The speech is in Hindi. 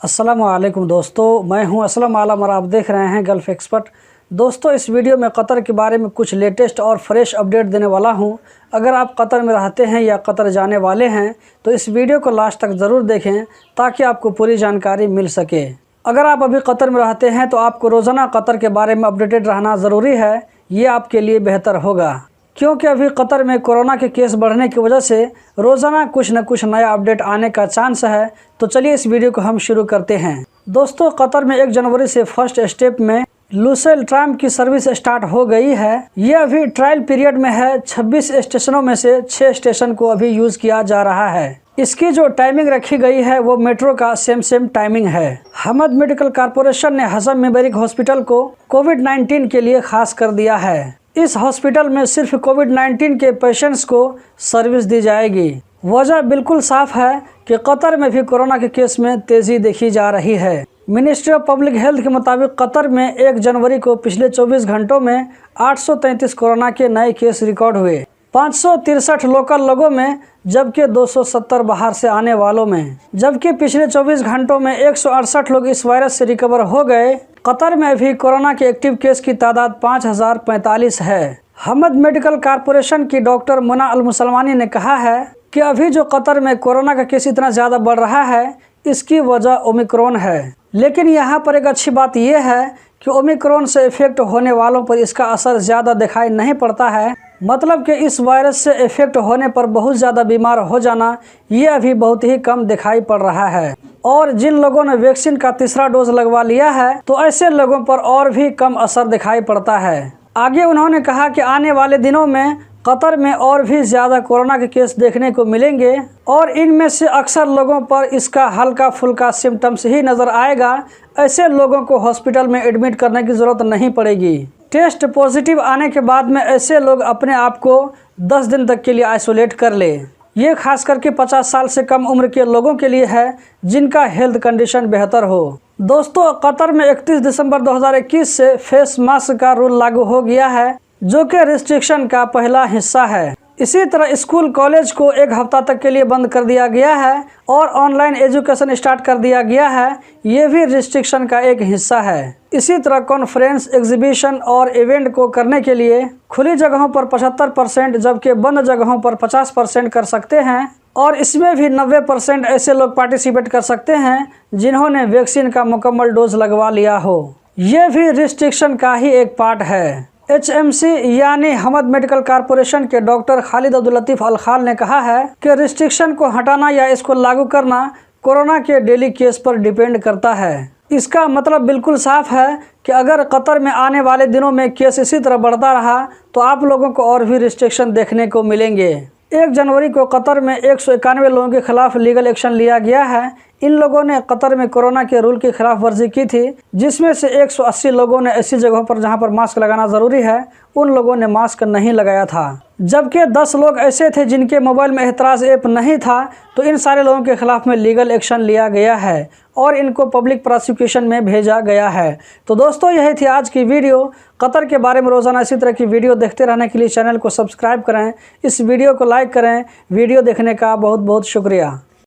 अस्सलामुअलैकुम दोस्तों, मैं हूं असलम आलम और आप देख रहे हैं गल्फ़ एक्सपर्ट। दोस्तों, इस वीडियो में कतर के बारे में कुछ लेटेस्ट और फ्रेश अपडेट देने वाला हूं। अगर आप कतर में रहते हैं या कतर जाने वाले हैं तो इस वीडियो को लास्ट तक ज़रूर देखें ताकि आपको पूरी जानकारी मिल सके। अगर आप अभी कतर में रहते हैं तो आपको रोज़ाना कतर के बारे में अपडेटेड रहना ज़रूरी है। ये आपके लिए बेहतर होगा क्योंकि अभी कतर में कोरोना के केस बढ़ने की वजह से रोज़ाना कुछ न कुछ नया अपडेट आने का चांस है। तो चलिए इस वीडियो को हम शुरू करते हैं। दोस्तों, कतर में 1 जनवरी से फर्स्ट स्टेप में लुसेल ट्राम की सर्विस स्टार्ट हो गई है। ये अभी ट्रायल पीरियड में है। 26 स्टेशनों में से 6 स्टेशन को अभी यूज़ किया जा रहा है। इसकी जो टाइमिंग रखी गई है वो मेट्रो का सेम टाइमिंग है। हमद मेडिकल कॉरपोरेशन ने हसन मुबारक हॉस्पिटल को कोविड-19 के लिए खास कर दिया है। इस हॉस्पिटल में सिर्फ कोविड-19 के पेशेंट्स को सर्विस दी जाएगी। वजह बिल्कुल साफ है कि कतर में भी कोरोना के केस में तेज़ी देखी जा रही है। मिनिस्ट्री ऑफ पब्लिक हेल्थ के मुताबिक कतर में 1 जनवरी को पिछले 24 घंटों में 833 कोरोना के नए केस रिकॉर्ड हुए। 563 लोकल लोगों में जबकि 270 बाहर से आने वालों में। जबकि पिछले 24 घंटों में 168 लोग इस वायरस से रिकवर हो गए। कतर में अभी कोरोना के एक्टिव केस की तादाद 5045 है। हमद मेडिकल कॉरपोरेशन की डॉक्टर मुना अल मुसलमानी ने कहा है कि अभी जो कतर में कोरोना का केस इतना ज़्यादा बढ़ रहा है इसकी वजह ओमिक्रॉन है। लेकिन यहाँ पर एक अच्छी बात यह है कि ओमिक्रॉन से इफेक्ट होने वालों पर इसका असर ज़्यादा दिखाई नहीं पड़ता है। मतलब कि इस वायरस से इफेक्ट होने पर बहुत ज़्यादा बीमार हो जाना ये अभी बहुत ही कम दिखाई पड़ रहा है। और जिन लोगों ने वैक्सीन का तीसरा डोज लगवा लिया है तो ऐसे लोगों पर और भी कम असर दिखाई पड़ता है। आगे उन्होंने कहा कि आने वाले दिनों में कतर में और भी ज़्यादा कोरोना के केस देखने को मिलेंगे और इनमें से अक्सर लोगों पर इसका हल्का फुल्का सिम्टम्स ही नज़र आएगा। ऐसे लोगों को हॉस्पिटल में एडमिट करने की ज़रूरत नहीं पड़ेगी। टेस्ट पॉजिटिव आने के बाद में ऐसे लोग अपने आप को 10 दिन तक के लिए आइसोलेट कर ले। ये खास करके 50 साल से कम उम्र के लोगों के लिए है जिनका हेल्थ कंडीशन बेहतर हो। दोस्तों, कतर में 31 दिसंबर 2021 से फेस मास्क का रूल लागू हो गया है जो कि रिस्ट्रिक्शन का पहला हिस्सा है। इसी तरह स्कूल कॉलेज को 1 हफ्ता तक के लिए बंद कर दिया गया है और ऑनलाइन एजुकेशन स्टार्ट कर दिया गया है। ये भी रिस्ट्रिक्शन का एक हिस्सा है। इसी तरह कॉन्फ्रेंस, एग्जीबिशन और इवेंट को करने के लिए खुली जगहों पर 75% जबकि बंद जगहों पर 50% कर सकते हैं और इसमें भी 90% ऐसे लोग पार्टिसिपेट कर सकते हैं जिन्होंने वैक्सीन का मुकम्मल डोज लगवा लिया हो। ये भी रिस्ट्रिक्शन का ही एक पार्ट है। HMC यानी हमद मेडिकल कॉरपोरेशन के डॉक्टर खालिद अब्दुल लतीफ़ अल खाल ने कहा है कि रिस्ट्रिक्शन को हटाना या इसको लागू करना कोरोना के डेली केस पर डिपेंड करता है। इसका मतलब बिल्कुल साफ है कि अगर कतर में आने वाले दिनों में केस इसी तरह बढ़ता रहा तो आप लोगों को और भी रिस्ट्रिक्शन देखने को मिलेंगे। 1 जनवरी को कतर में 191 लोगों के खिलाफ लीगल एक्शन लिया गया है। इन लोगों ने कतर में कोरोना के रूल की खिलाफ वर्जी की थी, जिसमें से 180 लोगों ने ऐसी जगहों पर जहां पर मास्क लगाना ज़रूरी है उन लोगों ने मास्क नहीं लगाया था। जबकि 10 लोग ऐसे थे जिनके मोबाइल में एहतराज ऐप नहीं था। तो इन सारे लोगों के खिलाफ में लीगल एक्शन लिया गया है और इनको पब्लिक प्रोसिक्यूशन में भेजा गया है। तो दोस्तों, यही थी आज की वीडियो। कतर के बारे में रोज़ाना इसी तरह की वीडियो देखते रहने के लिए चैनल को सब्सक्राइब करें, इस वीडियो को लाइक करें। वीडियो देखने का बहुत बहुत शुक्रिया।